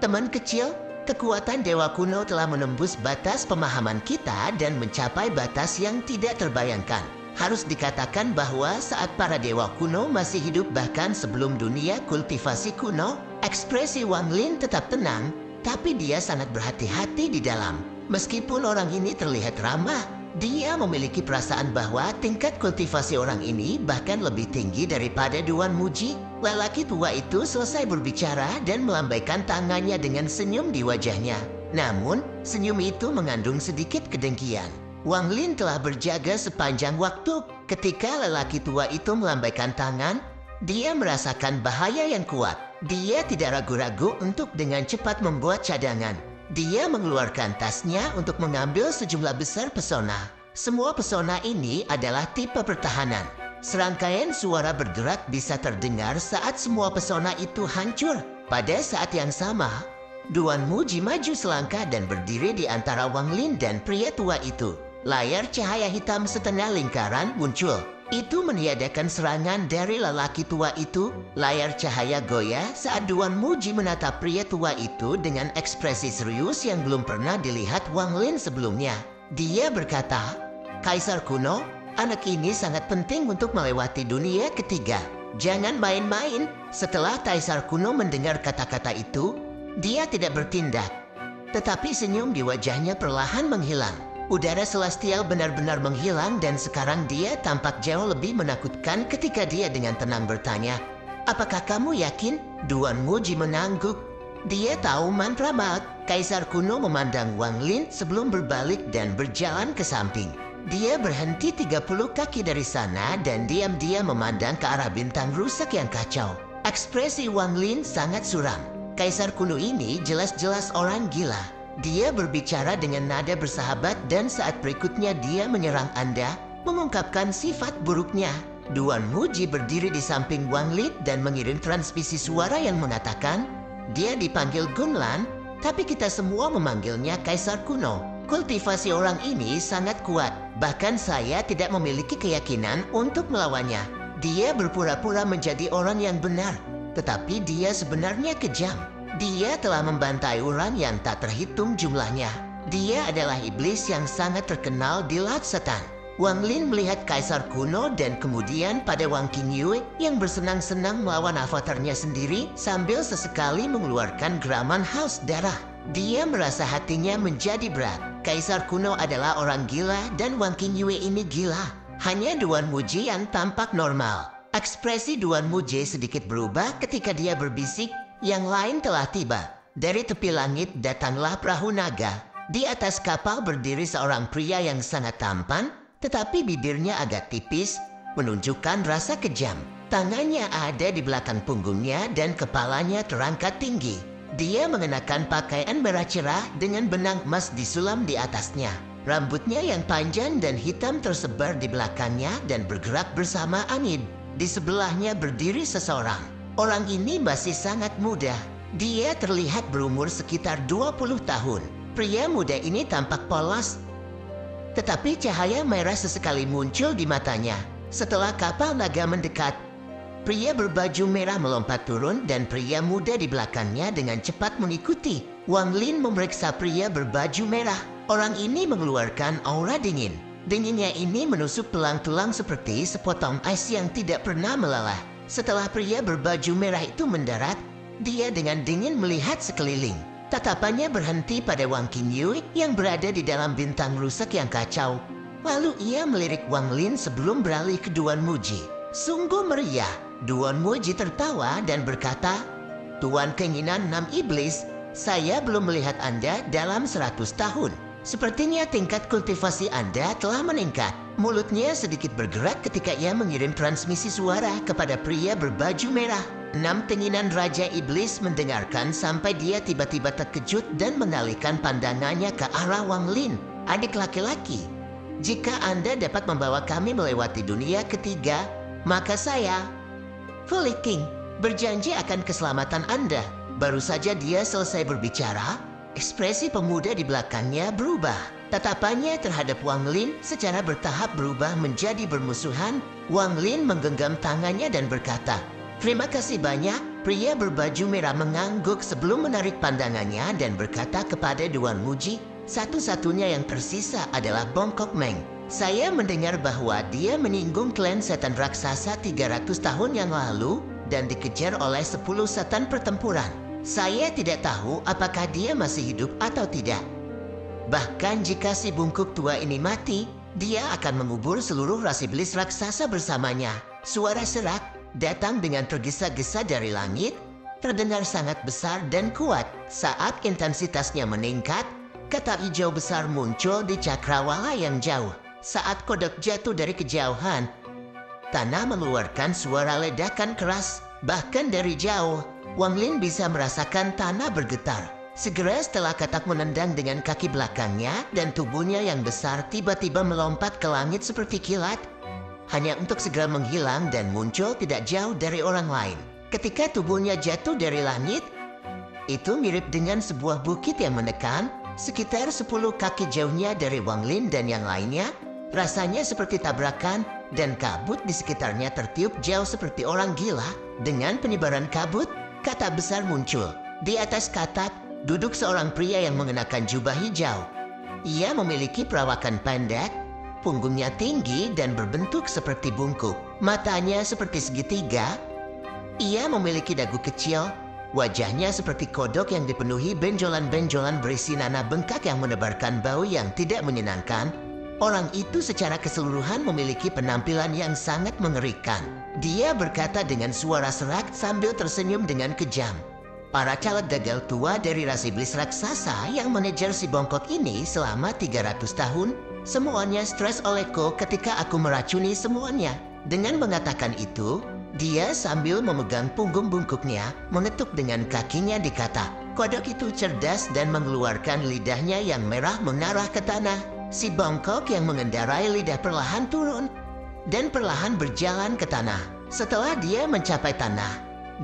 Teman kecil, kekuatan dewa kuno telah menembus batas pemahaman kita dan mencapai batas yang tidak terbayangkan. Harus dikatakan bahwa saat para dewa kuno masih hidup bahkan sebelum dunia kultivasi kuno, ekspresi Wang Lin tetap tenang, tapi dia sangat berhati-hati di dalam. Meskipun orang ini terlihat ramah, dia memiliki perasaan bahwa tingkat kultivasi orang ini bahkan lebih tinggi daripada Duan Muji. Lelaki tua itu selesai berbicara dan melambaikan tangannya dengan senyum di wajahnya. Namun, senyum itu mengandung sedikit kedengkian. Wang Lin telah berjaga sepanjang waktu. Ketika lelaki tua itu melambaikan tangan, dia merasakan bahaya yang kuat. Dia tidak ragu-ragu untuk dengan cepat membuat cadangan. Dia mengeluarkan tasnya untuk mengambil sejumlah besar pesona. Semua pesona ini adalah tipe pertahanan. Serangkaian suara bergerak bisa terdengar saat semua pesona itu hancur. Pada saat yang sama, Duan Muji maju selangkah dan berdiri di antara Wang Lin dan pria tua itu. Layar cahaya hitam setengah lingkaran muncul. Itu meniadakan serangan dari lelaki tua itu. Layar cahaya goyah saat Duan Muji menatap pria tua itu dengan ekspresi serius yang belum pernah dilihat Wang Lin sebelumnya. Dia berkata, Kaisar kuno, anak ini sangat penting untuk melewati dunia ketiga. Jangan main-main. Setelah Kaisar kuno mendengar kata-kata itu, dia tidak bertindak. Tetapi senyum di wajahnya perlahan menghilang. Udara celestial benar-benar menghilang dan sekarang dia tampak jauh lebih menakutkan ketika dia dengan tenang bertanya, "Apakah kamu yakin?" Duan Muji mengangguk. Dia tahu mantra maut. Kaisar kuno memandang Wang Lin sebelum berbalik dan berjalan ke samping. Dia berhenti 30 kaki dari sana dan diam-diam memandang ke arah bintang rusak yang kacau. Ekspresi Wang Lin sangat suram. Kaisar kuno ini jelas-jelas orang gila. Dia berbicara dengan nada bersahabat dan saat berikutnya dia menyerang Anda, mengungkapkan sifat buruknya. Duan Muji berdiri di samping Wang Lin dan mengirim transmisi suara yang mengatakan, "Dia dipanggil Gunlan, tapi kita semua memanggilnya Kaisar kuno. Kultivasi orang ini sangat kuat, bahkan saya tidak memiliki keyakinan untuk melawannya. Dia berpura-pura menjadi orang yang benar, tetapi dia sebenarnya kejam. Dia telah membantai orang yang tak terhitung jumlahnya. Dia adalah iblis yang sangat terkenal di Laut Setan." Wang Lin melihat Kaisar kuno dan kemudian pada Wang Qingyue yang bersenang-senang melawan avatarnya sendiri sambil sesekali mengeluarkan geraman haus darah. Dia merasa hatinya menjadi berat. Kaisar kuno adalah orang gila dan Wang Qingyue ini gila. Hanya Duan Muji yang tampak normal. Ekspresi Duan Muji sedikit berubah ketika dia berbisik, "Yang lain telah tiba." Dari tepi langit datanglah perahu naga. Di atas kapal berdiri seorang pria yang sangat tampan, tetapi bibirnya agak tipis, menunjukkan rasa kejam. Tangannya ada di belakang punggungnya dan kepalanya terangkat tinggi. Dia mengenakan pakaian merah cerah dengan benang emas disulam di atasnya. Rambutnya yang panjang dan hitam tersebar di belakangnya dan bergerak bersama angin. Di sebelahnya berdiri seseorang. Orang ini masih sangat muda. Dia terlihat berumur sekitar 20 tahun. Pria muda ini tampak polos, tetapi cahaya merah sesekali muncul di matanya. Setelah kapal naga mendekat, pria berbaju merah melompat turun dan pria muda di belakangnya dengan cepat mengikuti. Wang Lin memeriksa pria berbaju merah. Orang ini mengeluarkan aura dingin. Dinginnya ini menusuk tulang-tulang seperti sepotong ais yang tidak pernah melelah. Setelah pria berbaju merah itu mendarat, dia dengan dingin melihat sekeliling. Tatapannya berhenti pada Wang Qingyue yang berada di dalam bintang rusak yang kacau. Lalu ia melirik Wang Lin sebelum beralih ke Duan Muji. Sungguh meriah. Duan Muji tertawa dan berkata, "Tuan keinginan 6 iblis, saya belum melihat Anda dalam 100 tahun. Sepertinya tingkat kultivasi Anda telah meningkat." Mulutnya sedikit bergerak ketika ia mengirim transmisi suara kepada pria berbaju merah. 6 keinginan Raja Iblis mendengarkan sampai dia tiba-tiba terkejut dan mengalihkan pandangannya ke arah Wang Lin. "Adik laki-laki, jika Anda dapat membawa kami melewati dunia ketiga, maka saya, Fully King, berjanji akan keselamatan Anda." Baru saja dia selesai berbicara, ekspresi pemuda di belakangnya berubah. Tatapannya terhadap Wang Lin secara bertahap berubah menjadi bermusuhan. Wang Lin menggenggam tangannya dan berkata, "Terima kasih banyak." Pria berbaju merah mengangguk sebelum menarik pandangannya dan berkata kepada Duan Muji, "Satu-satunya yang tersisa adalah Bongkok Meng. Saya mendengar bahwa dia menyinggung klan setan raksasa 300 tahun yang lalu dan dikejar oleh 10 setan pertempuran. Saya tidak tahu apakah dia masih hidup atau tidak. Bahkan jika si bungkuk tua ini mati, dia akan mengubur seluruh ras iblis raksasa bersamanya." Suara serak datang dengan tergesa-gesa dari langit, terdengar sangat besar dan kuat. Saat intensitasnya meningkat, kata hijau besar muncul di cakrawala yang jauh. Saat kodok jatuh dari kejauhan, tanah mengeluarkan suara ledakan keras. Bahkan dari jauh, Wang Lin bisa merasakan tanah bergetar. Segera setelah katak menendang dengan kaki belakangnya dan tubuhnya yang besar tiba-tiba melompat ke langit seperti kilat, hanya untuk segera menghilang dan muncul tidak jauh dari orang lain. Ketika tubuhnya jatuh dari langit, itu mirip dengan sebuah bukit yang menekan, sekitar 10 kaki jauhnya dari Wang Lin dan yang lainnya. Rasanya seperti tabrakan dan kabut di sekitarnya tertiup jauh seperti orang gila. Dengan penyebaran kabut, katak besar muncul. Di atas katak, duduk seorang pria yang mengenakan jubah hijau. Ia memiliki perawakan pendek, punggungnya tinggi dan berbentuk seperti bungkuk. Matanya seperti segitiga, Ia memiliki dagu kecil, wajahnya seperti kodok yang dipenuhi benjolan-benjolan berisi nanah bengkak yang menebarkan bau yang tidak menyenangkan. Orang itu secara keseluruhan memiliki penampilan yang sangat mengerikan. Dia berkata dengan suara serak sambil tersenyum dengan kejam. Para caleg gagal tua dari ras iblis raksasa yang mengejar si bongkok ini selama 300 tahun, semuanya stres olehku ketika aku meracuni semuanya. Dengan mengatakan itu, dia sambil memegang punggung bungkuknya, mengetuk dengan kakinya dikata. Kodok itu cerdas dan mengeluarkan lidahnya yang merah mengarah ke tanah. Si bongkok yang mengendarai lidah perlahan turun dan perlahan berjalan ke tanah. Setelah dia mencapai tanah,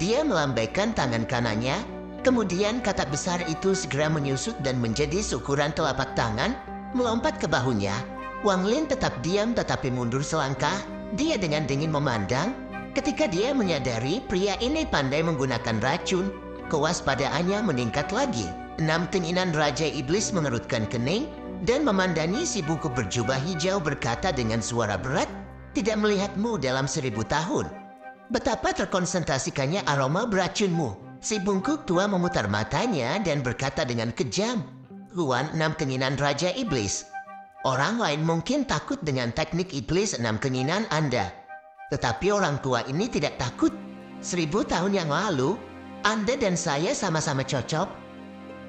dia melambaikan tangan kanannya. Kemudian katak besar itu segera menyusut dan menjadi seukuran telapak tangan, melompat ke bahunya. Wang Lin tetap diam tetapi mundur selangkah. Dia dengan dingin memandang. Ketika dia menyadari pria ini pandai menggunakan racun, kewaspadaannya meningkat lagi. 6 keinginan Raja Iblis mengerutkan kening dan memandangi si bungkuk berjubah hijau berkata dengan suara berat, tidak melihatmu dalam 1000 tahun. Betapa terkonsentrasikannya aroma beracunmu. Si bungkuk tua memutar matanya dan berkata dengan kejam, Huan 6 keinginan Raja Iblis. Orang lain mungkin takut dengan teknik iblis 6 keinginan Anda. Tetapi orang tua ini tidak takut. 1000 tahun yang lalu, Anda dan saya sama-sama cocok.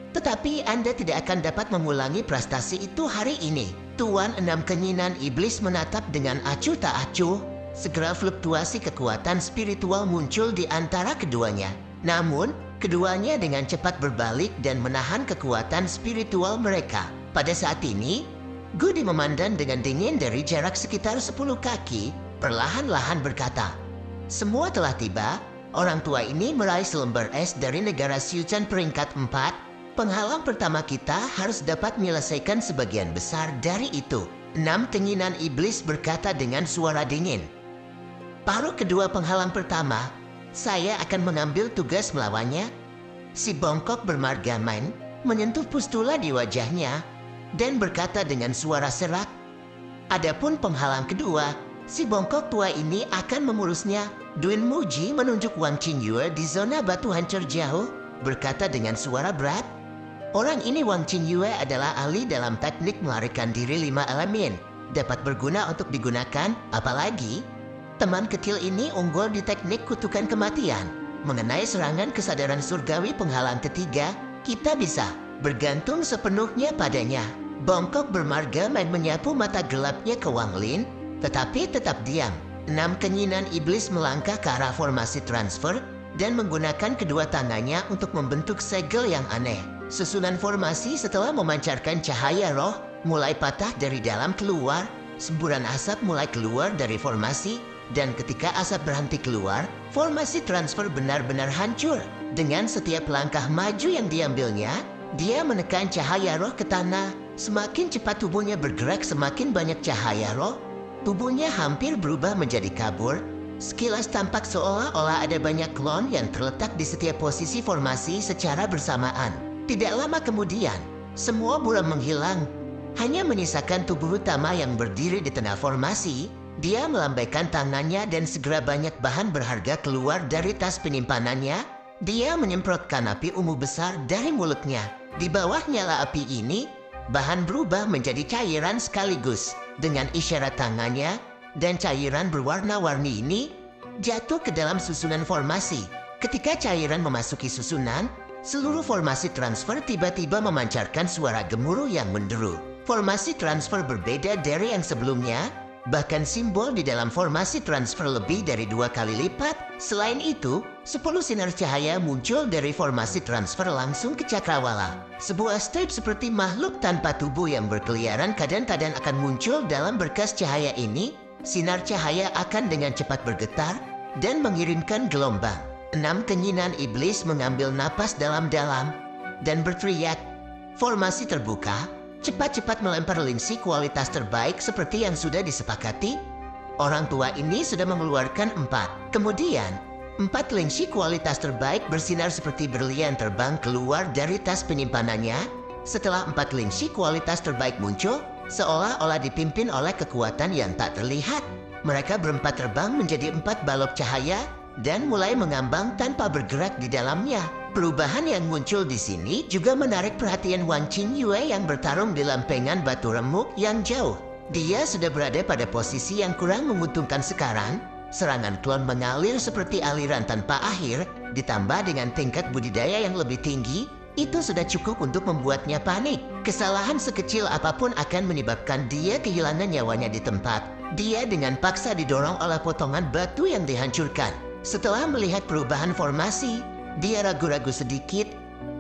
Tetapi Anda tidak akan dapat mengulangi prestasi itu hari ini. Tuan 6 keinginan iblis menatap dengan acuh tak acuh. Segera fluktuasi kekuatan spiritual muncul di antara keduanya. Namun, keduanya dengan cepat berbalik dan menahan kekuatan spiritual mereka. Pada saat ini, Gudi memandang dengan dingin dari jarak sekitar 10 kaki, perlahan-lahan berkata, semua telah tiba. Orang tua ini meraih selembar es dari negara Siuchan peringkat 4. Penghalang pertama kita harus dapat menyelesaikan sebagian besar dari itu. 6 keinginan iblis berkata dengan suara dingin. Paruh kedua penghalang pertama, saya akan mengambil tugas melawannya. Si bongkok bermargaman menyentuh pustula di wajahnya dan berkata dengan suara serak. Adapun penghalang kedua, si bongkok tua ini akan memurusnya. Duin Muji menunjuk Wang Qingyue di zona batu hancur jauh, berkata dengan suara berat. Orang ini Wang Qingyue adalah ahli dalam teknik melarikan diri 5 elemen. Dapat berguna untuk digunakan, apalagi teman kecil ini unggul di teknik kutukan kematian. Mengenai serangan kesadaran surgawi penghalang ketiga, kita bisa bergantung sepenuhnya padanya. Bongkok bermarga main menyapu mata gelapnya ke Wang Lin, tetapi tetap diam. 6 keinginan iblis melangkah ke arah formasi transfer dan menggunakan kedua tangannya untuk membentuk segel yang aneh. Susunan formasi setelah memancarkan cahaya roh mulai patah dari dalam keluar. Semburan asap mulai keluar dari formasi, dan ketika asap berhenti keluar, formasi transfer benar-benar hancur. Dengan setiap langkah maju yang diambilnya, dia menekan cahaya roh ke tanah. Semakin cepat tubuhnya bergerak, semakin banyak cahaya roh. Tubuhnya hampir berubah menjadi kabur. Sekilas tampak seolah-olah ada banyak klon yang terletak di setiap posisi formasi secara bersamaan. Tidak lama kemudian, semua buram menghilang. Hanya menyisakan tubuh utama yang berdiri di tengah formasi. Dia melambaikan tangannya dan segera banyak bahan berharga keluar dari tas penyimpanannya. Dia menyemprotkan api ungu besar dari mulutnya. Di bawah nyala api ini, bahan berubah menjadi cairan sekaligus. Dengan isyarat tangannya, dan cairan berwarna-warni ini jatuh ke dalam susunan formasi. Ketika cairan memasuki susunan, seluruh formasi transfer tiba-tiba memancarkan suara gemuruh yang menderu. Formasi transfer berbeda dari yang sebelumnya, bahkan simbol di dalam formasi transfer lebih dari 2 kali lipat. Selain itu, 10 sinar cahaya muncul dari formasi transfer langsung ke cakrawala. Sebuah strip seperti makhluk tanpa tubuh yang berkeliaran kadang-kadang akan muncul dalam berkas cahaya ini. Sinar cahaya akan dengan cepat bergetar dan mengirimkan gelombang. 6 keinginan iblis mengambil napas dalam-dalam dan berteriak. Formasi terbuka, cepat-cepat melempar lingsi kualitas terbaik seperti yang sudah disepakati. Orang tua ini sudah mengeluarkan 4. Kemudian, 4 lingsi kualitas terbaik bersinar seperti berlian terbang keluar dari tas penyimpanannya. Setelah 4 lingsi kualitas terbaik muncul, seolah-olah dipimpin oleh kekuatan yang tak terlihat. Mereka berempat terbang menjadi 4 balok cahaya dan mulai mengambang tanpa bergerak di dalamnya. Perubahan yang muncul di sini juga menarik perhatian Wan Qingyue yang bertarung di lempengan batu remuk yang jauh. Dia sudah berada pada posisi yang kurang menguntungkan sekarang. Serangan klon mengalir seperti aliran tanpa akhir, ditambah dengan tingkat budidaya yang lebih tinggi, itu sudah cukup untuk membuatnya panik. Kesalahan sekecil apapun akan menyebabkan dia kehilangan nyawanya di tempat. Dia dengan paksa didorong oleh potongan batu yang dihancurkan. Setelah melihat perubahan formasi, dia ragu-ragu sedikit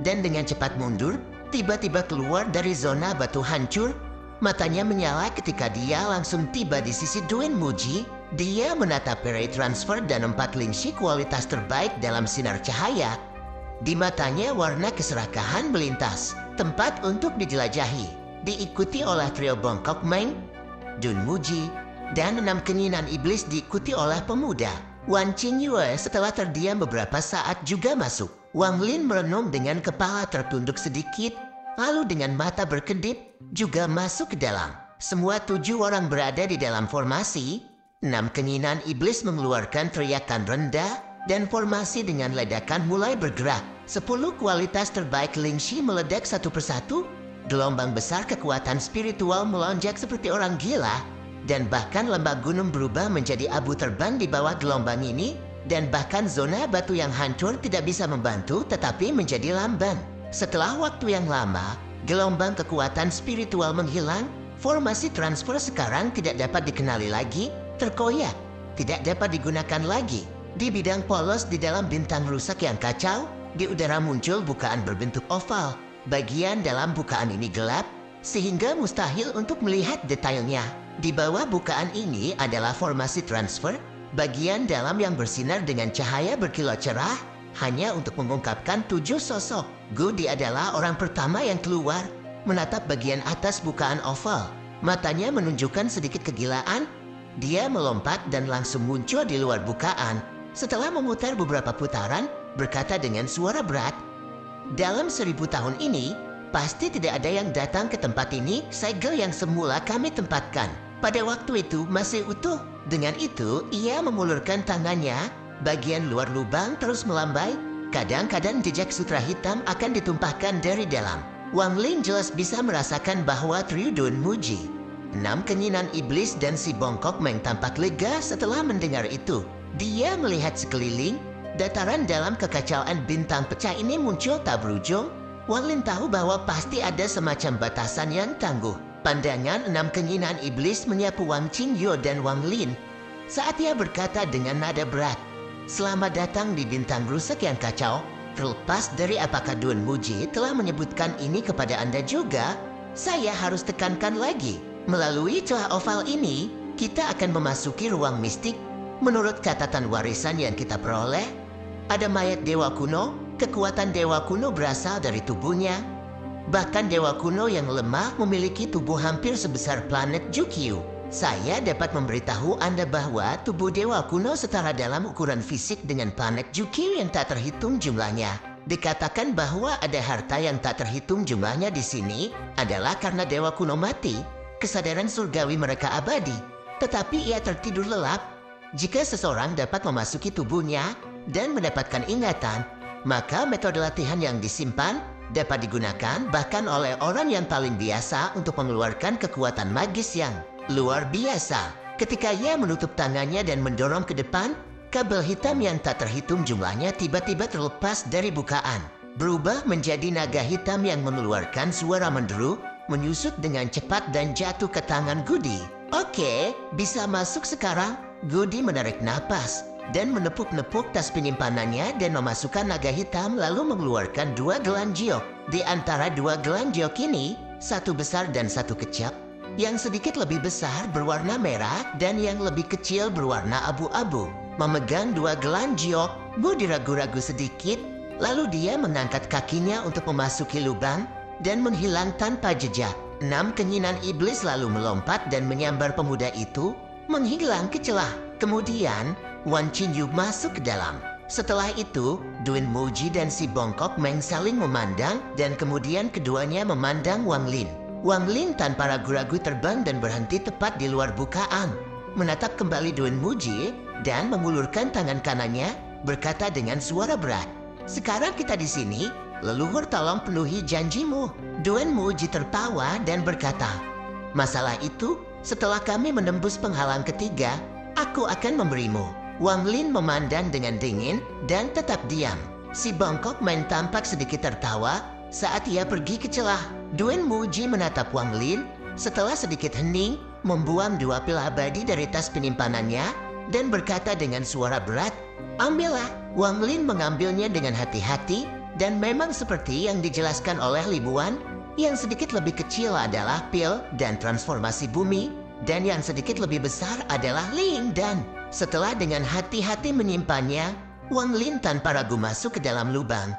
dan dengan cepat mundur, tiba-tiba keluar dari zona batu hancur. Matanya menyala ketika dia langsung tiba di sisi Duin Muji. Dia menatap ray transfer dan 4 lingxi kualitas terbaik dalam sinar cahaya. Di matanya warna keserakahan melintas, tempat untuk dijelajahi. Diikuti oleh trio Bongkok Meng, Dun Muji, dan 6 keinginan iblis diikuti oleh pemuda. Wan Qingyue setelah terdiam beberapa saat juga masuk. Wang Lin merenung dengan kepala tertunduk sedikit, lalu dengan mata berkedip juga masuk ke dalam. Semua 7 orang berada di dalam formasi. 6 keinginan iblis mengeluarkan teriakan rendah dan formasi dengan ledakan mulai bergerak. 10 kualitas terbaik lingxi meledak satu persatu. Gelombang besar kekuatan spiritual melonjak seperti orang gila. Dan bahkan lembah gunung berubah menjadi abu terbang di bawah gelombang ini. Dan bahkan zona batu yang hancur tidak bisa membantu tetapi menjadi lamban. Setelah waktu yang lama, gelombang kekuatan spiritual menghilang. Formasi transfer sekarang tidak dapat dikenali lagi. Terkoyak, tidak dapat digunakan lagi. Di bidang polos di dalam bintang rusak yang kacau, di udara muncul bukaan berbentuk oval. Bagian dalam bukaan ini gelap, sehingga mustahil untuk melihat detailnya. Di bawah bukaan ini adalah formasi transfer, bagian dalam yang bersinar dengan cahaya berkilau cerah, hanya untuk mengungkapkan 7 sosok. Gudi adalah orang pertama yang keluar, menatap bagian atas bukaan oval. Matanya menunjukkan sedikit kegilaan. Dia melompat dan langsung muncul di luar bukaan. Setelah memutar beberapa putaran, berkata dengan suara berat, "Dalam 1000 tahun ini, pasti tidak ada yang datang ke tempat ini segel yang semula kami tempatkan. Pada waktu itu masih utuh." Dengan itu, ia memulurkan tangannya. Bagian luar lubang terus melambai. Kadang-kadang jejak sutra hitam akan ditumpahkan dari dalam. Wang Lin jelas bisa merasakan bahwa trio Dun Muji, 6 keinginan iblis dan si Bongkok Meng tampak lega setelah mendengar itu. Dia melihat sekeliling. Dataran dalam kekacauan bintang pecah ini muncul tak berujung. Wang Lin tahu bahwa pasti ada semacam batasan yang tangguh. Pandangan 6 keinginan iblis menyapu Wang Qingyue dan Wang Lin. Saat ia berkata dengan nada berat, "Selamat datang di bintang rusak yang kacau. Terlepas dari apakah Dun Muji telah menyebutkan ini kepada Anda juga, saya harus tekankan lagi. Melalui celah oval ini, kita akan memasuki ruang mistik. Menurut catatan warisan yang kita peroleh, ada mayat dewa kuno. Kekuatan dewa kuno berasal dari tubuhnya. Bahkan dewa kuno yang lemah memiliki tubuh hampir sebesar planet Jukyu. Saya dapat memberitahu Anda bahwa tubuh dewa kuno setara dalam ukuran fisik dengan planet Jukyu yang tak terhitung jumlahnya. Dikatakan bahwa ada harta yang tak terhitung jumlahnya di sini adalah karena dewa kuno mati. Kesadaran surgawi mereka abadi, tetapi ia tertidur lelap. Jika seseorang dapat memasuki tubuhnya dan mendapatkan ingatan, maka metode latihan yang disimpan dapat digunakan bahkan oleh orang yang paling biasa untuk mengeluarkan kekuatan magis yang luar biasa. Ketika ia menutup tangannya dan mendorong ke depan, kabel hitam yang tak terhitung jumlahnya tiba-tiba terlepas dari bukaan, berubah menjadi naga hitam yang mengeluarkan suara menderu, menyusut dengan cepat dan jatuh ke tangan Gudi. "Oke, bisa masuk sekarang." Gudi menarik napas dan menepuk-nepuk tas penyimpanannya dan memasukkan naga hitam lalu mengeluarkan 2 gelang giok. Di antara 2 gelang giok ini, satu besar dan satu kecil. Yang sedikit lebih besar berwarna merah dan yang lebih kecil berwarna abu-abu. Memegang 2 gelang giok, Gudi ragu-ragu sedikit, lalu dia mengangkat kakinya untuk memasuki lubang dan menghilang tanpa jejak. 6 keinginan iblis lalu melompat dan menyambar pemuda itu, menghilang ke celah. Kemudian, Wan Qingyue masuk ke dalam. Setelah itu, Dun Muji dan si Bongkok Meng saling memandang dan kemudian keduanya memandang Wang Lin. Wang Lin tanpa ragu-ragu terbang dan berhenti tepat di luar bukaan. Menatap kembali Dun Muji, dan mengulurkan tangan kanannya berkata dengan suara berat, "Sekarang kita di sini, leluhur tolong penuhi janjimu." Duen Muji tertawa dan berkata, "Masalah itu, setelah kami menembus penghalang ketiga, aku akan memberimu." Wang Lin memandang dengan dingin dan tetap diam. Si bongkok main tampak sedikit tertawa saat ia pergi ke celah. Duen Muji menatap Wang Lin setelah sedikit hening, membuang 2 pil abadi dari tas penyimpanannya dan berkata dengan suara berat, "Ambillah." Wang Lin mengambilnya dengan hati-hati dan memang seperti yang dijelaskan oleh Li Buan, yang sedikit lebih kecil adalah pil dan transformasi bumi dan yang sedikit lebih besar adalah Ling Dan. Setelah dengan hati-hati menyimpannya, Wang Lin tanpa ragu masuk ke dalam lubang.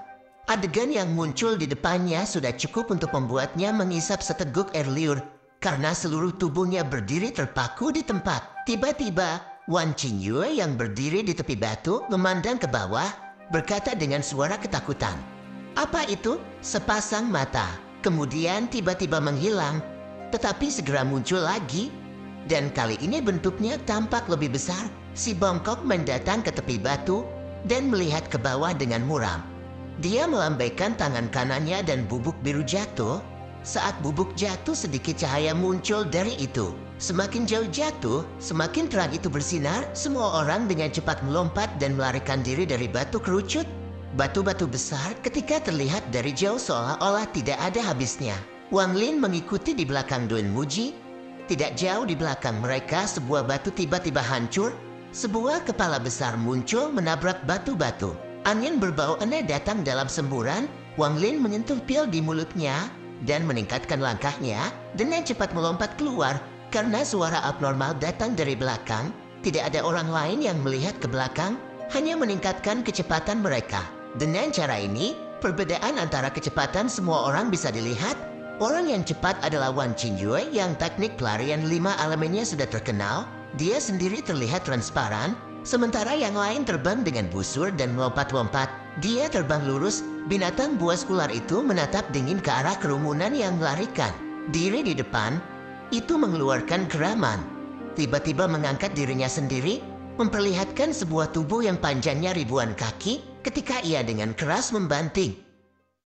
Adegan yang muncul di depannya sudah cukup untuk membuatnya mengisap seteguk air liur karena seluruh tubuhnya berdiri terpaku di tempat. Tiba-tiba, Wan Qingyue yang berdiri di tepi batu memandang ke bawah, berkata dengan suara ketakutan, "Apa itu?" Sepasang mata, kemudian tiba-tiba menghilang, tetapi segera muncul lagi. Dan kali ini bentuknya tampak lebih besar. Si bongkok mendatang ke tepi batu dan melihat ke bawah dengan muram. Dia melambaikan tangan kanannya dan bubuk biru jatuh. Saat bubuk jatuh, sedikit cahaya muncul dari itu. Semakin jauh jatuh, semakin terang itu bersinar. Semua orang dengan cepat melompat dan melarikan diri dari batu kerucut. Batu-batu besar ketika terlihat dari jauh seolah-olah tidak ada habisnya. Wang Lin mengikuti di belakang Duen Muji. Tidak jauh di belakang mereka, sebuah batu tiba-tiba hancur. Sebuah kepala besar muncul menabrak batu-batu. Angin berbau aneh datang dalam semburan. Wang Lin menyentuh pil di mulutnya dan meningkatkan langkahnya dengan cepat melompat keluar. Karena suara abnormal datang dari belakang, tidak ada orang lain yang melihat ke belakang, hanya meningkatkan kecepatan mereka. Dengan cara ini, perbedaan antara kecepatan semua orang bisa dilihat. Orang yang cepat adalah Wan Qingyue yang teknik pelarian 5 elemennya sudah terkenal. Dia sendiri terlihat transparan, sementara yang lain terbang dengan busur dan melompat-lompat. Dia terbang lurus, binatang buas ular itu menatap dingin ke arah kerumunan yang melarikan. Diri di depan, itu mengeluarkan geraman. Tiba-tiba mengangkat dirinya sendiri, memperlihatkan sebuah tubuh yang panjangnya ribuan kaki ketika ia dengan keras membanting.